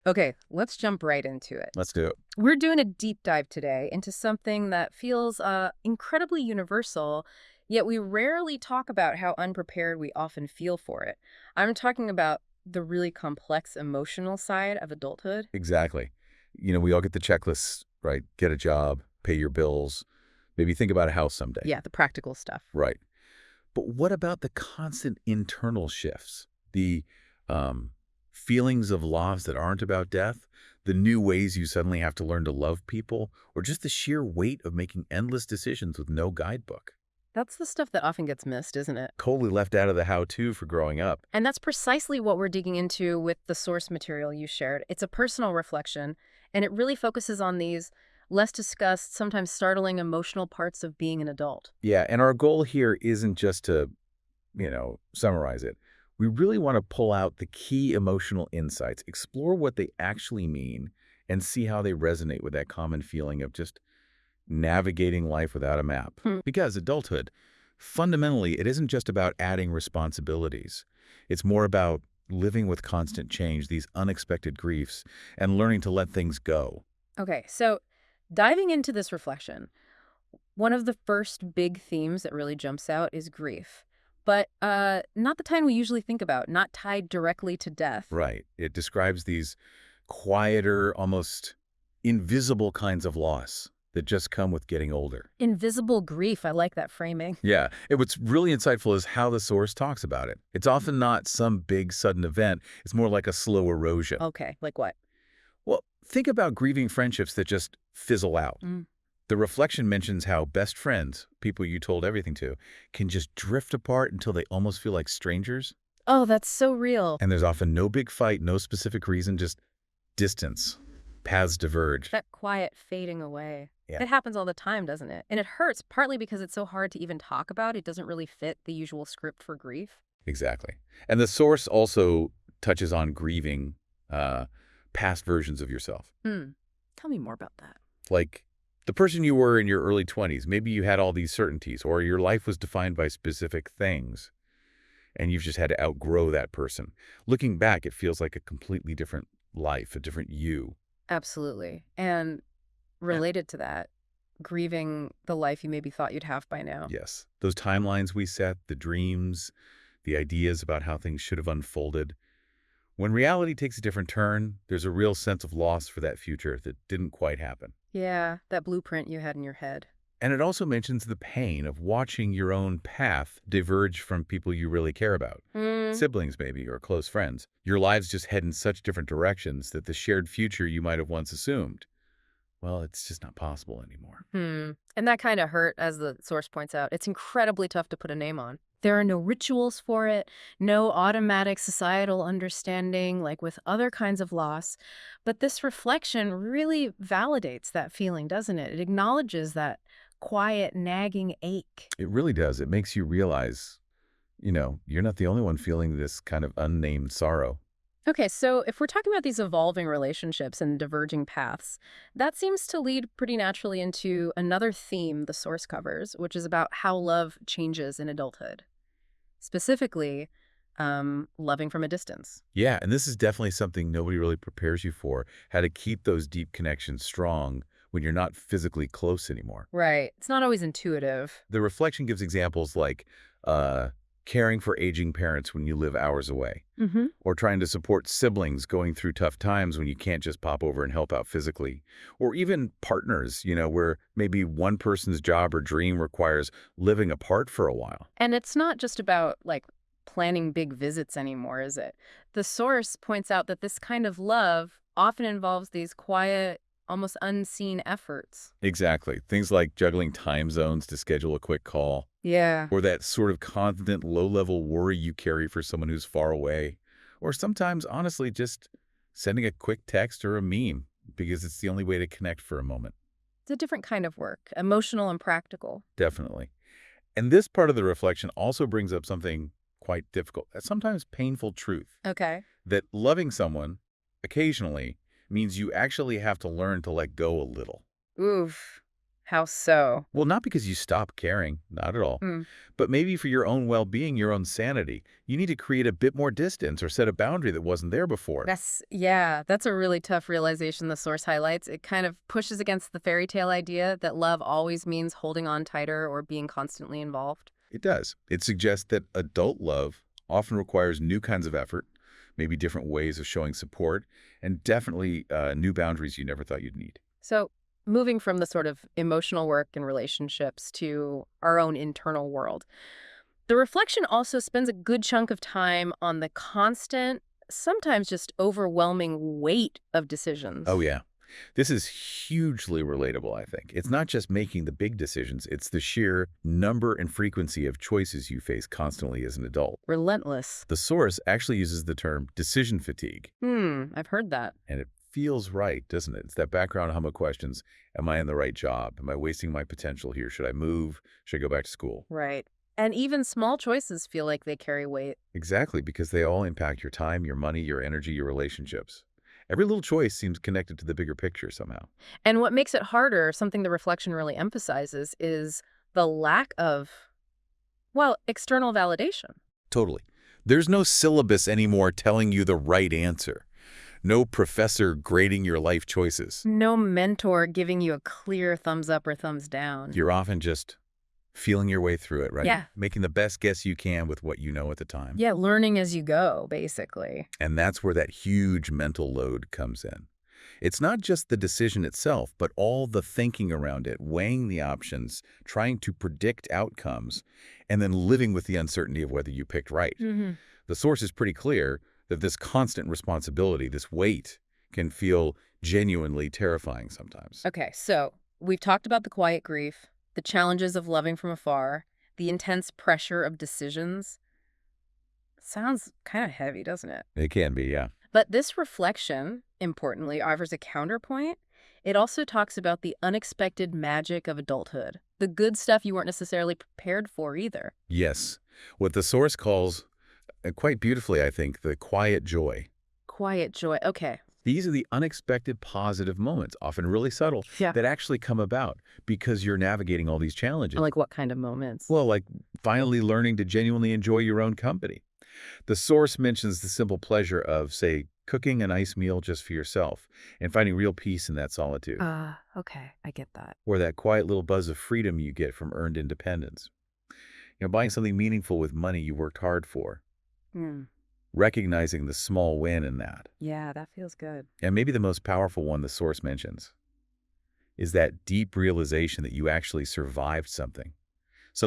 Okay, let's jump right into it. Let's do it. We're doing a deep dive today into something that feels incredibly universal, yet we rarely talk about how unprepared we often feel for it. I'm talking about the really complex emotional side of adulthood. Exactly. We all get the checklists, right? Get a job, pay your bills, maybe think about a house someday. Yeah, the practical stuff. Right. But what about the constant internal shifts? The um, feelings of loss that aren't about death, the new ways you suddenly have to learn to love people, or just the sheer weight of making endless decisions with no guidebook? That's the stuff that often gets missed, isn't it? Totally left out of the how-to for growing up. And that's precisely what we're digging into with the source material you shared. It's a personal reflection, and it really focuses on these less discussed, sometimes startling emotional parts of being an adult. Yeah, and our goal here isn't just to summarize it. We really want to pull out the key emotional insights, explore what they actually mean, and see how they resonate with that common feeling of just navigating life without a map. Hmm. Because adulthood, fundamentally, it isn't just about adding responsibilities. It's more about living with constant change, these unexpected griefs, and learning to let things go. Okay, so diving into this reflection, one of the first big themes that really jumps out is grief. But not the kind we usually think about, not tied directly to death. Right. It describes these quieter, almost invisible kinds of loss that just come with getting older. Invisible grief, I like that framing. Yeah, what's really insightful is how the source talks about it. It's often not some big sudden event. It's more like a slow erosion. Okay, like what? Well, think about grieving friendships that just fizzle out. Mm. The reflection mentions how best friends, people you told everything to, can just drift apart until they almost feel like strangers. Oh, that's so real. And there's often no big fight, no specific reason, just distance. Paths diverge. That quiet fading away. Yeah, It happens all the time, doesn't it? And it hurts partly because it's so hard to even talk about. It doesn't really fit the usual script for grief. exactly. And the source also touches on grieving uh, past versions of yourself. Hmm. Tell me more about that. Like the person you were in your early 20s, maybe you had all these certainties, or your life was defined by specific things, and you've just had to outgrow that person. Looking back, it feels like a completely different life, a different you. Absolutely. And related to that, grieving the life you maybe thought you'd have by now. Yes. Those timelines we set, the dreams, the ideas about how things should have unfolded. When reality takes a different turn, there's a real sense of loss for that future that didn't quite happen. Yeah, that blueprint you had in your head. And it also mentions the pain of watching your own path diverge from people you really care about. Hmm. Siblings, maybe, or close friends. Your lives just head in such different directions that the shared future you might have once assumed, well, it's just not possible anymore. Hmm. And that kind of hurt, as the source points out. It's incredibly tough to put a name on. There are no rituals for it, no automatic societal understanding like with other kinds of loss. But this reflection really validates that feeling, doesn't it? It acknowledges that quiet, nagging ache. It really does. It makes you realize, you're not the only one feeling this kind of unnamed sorrow. Okay, so if we're talking about these evolving relationships and diverging paths, that seems to lead pretty naturally into another theme the source covers, which is about how love changes in adulthood. Specifically, loving from a distance. Yeah, and this is definitely something nobody really prepares you for, how to keep those deep connections strong when you're not physically close anymore. Right. It's not always intuitive. The reflection gives examples like uh, caring for aging parents when you live hours away, Mm-hmm. or trying to support siblings going through tough times when you can't just pop over and help out physically, or even partners, where maybe one person's job or dream requires living apart for a while. And it's not just about like planning big visits anymore, is it? The source points out that this kind of love often involves these quiet, almost unseen efforts. Exactly. Things like juggling time zones to schedule a quick call, Yeah. or that sort of constant low-level worry you carry for someone who's far away, or sometimes, honestly, just sending a quick text or a meme because it's the only way to connect for a moment. It's a different kind of work, emotional and practical. Definitely. And this part of the reflection also brings up something quite difficult, a sometimes painful truth, Okay. that loving someone occasionally means you actually have to learn to let go a little. Oof. How so? Well, not because you stop caring, not at all, Mm. but maybe for your own well-being, your own sanity. You need to create a bit more distance or set a boundary that wasn't there before. That's a really tough realization the source highlights. It kind of pushes against the fairy tale idea that love always means holding on tighter or being constantly involved. It does. It suggests that adult love often requires new kinds of effort, maybe different ways of showing support, and definitely new boundaries you never thought you'd need. So, moving from the sort of emotional work and relationships to our own internal world, the reflection also spends a good chunk of time on the constant, sometimes just overwhelming weight of Oh, decisions. yeah. This is hugely relatable, I think. It's not just making the big decisions, it's the sheer number and frequency of choices you face constantly as an adult. Relentless. The source actually uses the term decision fatigue, I've heard that. and it feels right, doesn't it? It's that background hum of questions. Am I in the right job? Am I wasting my potential here? Should I move? Should I go back to school? Right. And even small choices feel like they carry weight. Exactly, because they all impact your time, your money, your energy, your relationships. Every little choice seems connected to the bigger picture somehow. And what makes it harder, something the reflection really emphasizes, is the lack of, well, external validation. Totally. There's no syllabus anymore telling you the right answer. No professor grading your life choices. No mentor giving you a clear thumbs up or thumbs down. You're often just feeling your way through it, right? Yeah. Making the best guess you can with what you know at the time. Yeah, learning as you go, basically. And that's where that huge mental load comes in. It's not just the decision itself, but all the thinking around it, weighing the options, trying to predict outcomes, and then living with the uncertainty of whether you picked right. hmm The source is pretty clear that this constant responsibility, this weight, can feel genuinely terrifying sometimes. Okay, so we've talked about the quiet grief, the challenges of loving from afar, the intense pressure of decisions. Sounds kind of heavy, doesn't it? It can be, yeah. But this reflection, importantly, offers a counterpoint. It also talks about the unexpected magic of adulthood, the good stuff you weren't necessarily prepared for either. Yes. What the source calls, quite beautifully, I think, the quiet joy. Quiet joy. Okay. These are the unexpected positive moments, often really subtle, Yeah. that actually come about because you're navigating all these challenges. Like what kind of moments? Well, like finally learning to genuinely enjoy your own company. The source mentions the simple pleasure of, say, cooking a nice meal just for yourself and finding real peace in that solitude, Okay. I get that. or that quiet little buzz of freedom you get from earned independence. Buying something meaningful with money you worked hard for, Hmm. recognizing the small win in that. Yeah, that feels good. And maybe the most powerful one the source mentions is that deep realization that you actually survived something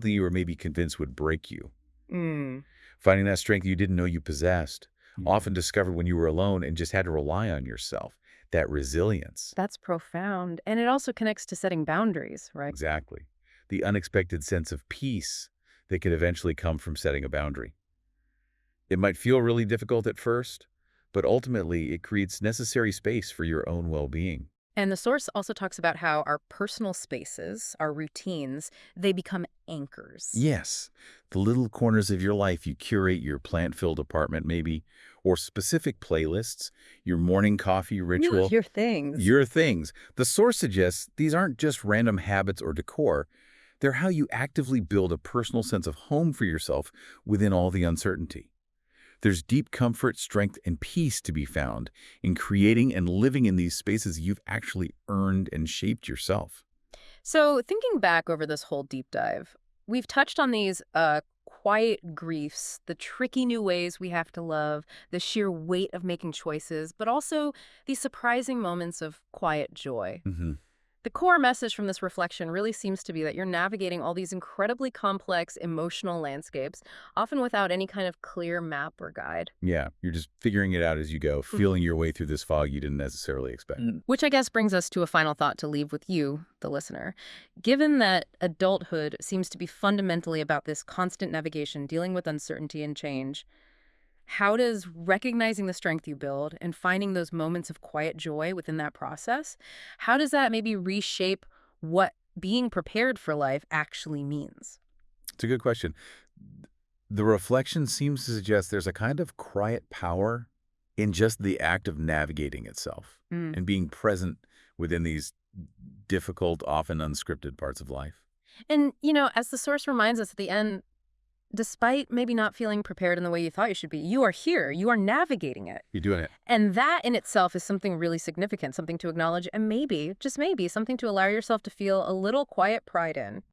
you were maybe convinced would break you. Mm. Finding that strength you didn't know you possessed, Yeah. often discovered when you were alone and just had to rely on yourself. That resilience. That's profound. And it also connects to setting boundaries, right? Exactly. The unexpected sense of peace that can eventually come from setting a boundary. It might feel really difficult at first, but ultimately it creates necessary space for your own well-being. And the source also talks about how our personal spaces, our routines, they become anchors. Yes, the little corners of your life you curate, your plant-filled apartment maybe, or specific playlists, your morning coffee ritual, Your things. your things. The source suggests these aren't just random habits or decor. They're how you actively build a personal sense of home for yourself within all the uncertainty. There's deep comfort, strength, and peace to be found in creating and living in these spaces you've actually earned and shaped yourself. So, thinking back over this whole deep dive, we've touched on these quiet griefs, the tricky new ways we have to love, the sheer weight of making choices, but also these surprising moments of quiet joy. hmm The core message from this reflection really seems to be that you're navigating all these incredibly complex emotional landscapes, often without any kind of clear map or guide. Yeah, you're just figuring it out as you go, feeling your way through this fog you didn't necessarily expect. Which I guess brings us to a final thought to leave with you, the listener. Given that adulthood seems to be fundamentally about this constant navigation, dealing with uncertainty and change, how does recognizing the strength you build and finding those moments of quiet joy within that process, how does that maybe reshape what being prepared for life actually means? It's a good question. The reflection seems to suggest there's a kind of quiet power in just the act of navigating itself Mm. and being present within these difficult, often unscripted parts of life. And, as the source reminds us at the end, despite maybe not feeling prepared in the way you thought you should be, you are here. You are navigating it. You're doing it. And that in itself is something really significant, something to acknowledge, and maybe, just maybe, something to allow yourself to feel a little quiet pride in.